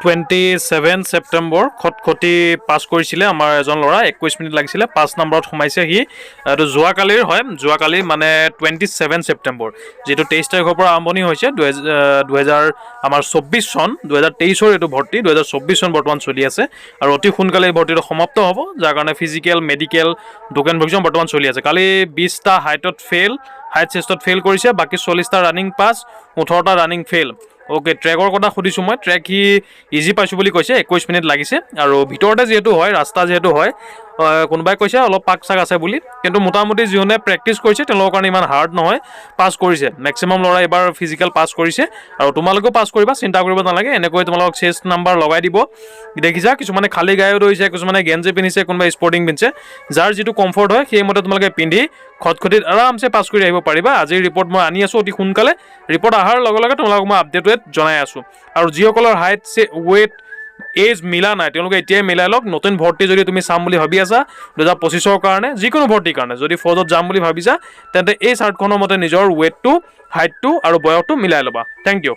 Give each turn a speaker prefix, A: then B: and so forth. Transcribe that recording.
A: 27 ছেপ্টেম্বৰ খটখটি পাছ কৰিছিলে আমাৰ এজন ল'ৰা 21 মিনিট লাগিছিলে 5 নম্বৰত সোমাইছে সি এইটো যোৱাকালিৰ হয় যোৱাকালি মানে 27 ছেপ্টেম্বৰ যিটো 23 তাৰিখৰ পৰা আৰম্ভণি হৈছে 2000 আমাৰ 24 চন 2023ৰ এইটো ভৰ্তি 2024 চন বৰ্তমান চলি আছে আৰু অতি সোনকালে এই ভৰ্তিটো সমাপ্ত হ'ব যাৰ কাৰণে ফিজিকেল মেডিকেল টোকেন ভেৰিফিকেশ্যন বৰ্তমান চলি আছে কালি 20টা হাইট চেষ্টত ফেইল কৰিছে বাকী 40টা ৰানিং পাছ 18টা ৰানিং ফেইল অ'কে ট্ৰেকৰ কথা সুধিছোঁ মই ট্ৰেক সি ইজি পাইছোঁ বুলি কৈছে 21 মিনিট লাগিছে আৰু ভিতৰতে যিহেতু হয় ৰাস্তা যিহেতু হয় কোনোবাই কৈছে অলপ পাক চাক আছে বুলি কিন্তু মোটামুটি যিজনে প্ৰেক্টিছ কৰিছে তেওঁলোকৰ কাৰণে ইমান হাৰ্ড নহয় পাছ কৰিছে মেক্সিমাম ল'ৰা এবাৰ ফিজিকেল পাছ কৰিছে আৰু তোমালোকেও পাছ কৰিবা চিন্তা কৰিব নালাগে এনেকৈ তোমালোকক চেষ্ট নাম্বাৰ লগাই দিব দেখিছা কিছুমানে খালী গায়ো দৌৰিছে কিছুমানে গেঞ্জি পিন্ধিছে কোনোবাই স্পৰ্টিং পিন্ধিছে যাৰ যিটো কমফৰ্ট হয় সেইমতে তোমালোকে পিন্ধি খটখটিত আৰামছে পাছ কৰি আহিব পাৰিবা আজিৰ ৰিপৰ্ট মই আনি আছোঁ অতি সোনকালে ৰিপৰ্ট অহাৰ লগে লগে তোমালোকক মই আপডেট জনাই আছোঁ আৰু যিসকলৰ হাইট ৱেইট এজ মিলা নাই তেওঁলোকে এতিয়াই মিলাই লওক নতুন ভৰ্তি যদি তুমি চাম বুলি ভাবি আছা 2025ৰ কাৰণে যিকোনো ভৰ্তিৰ কাৰণে যদি ফৌজত যাম বুলি ভাবিছা তেন্তে এই চাৰ্টখনৰ মতে নিজৰ ৱেইটটো হাইটটো আৰু বয়সটো মিলাই ল'বা থেংক ইউ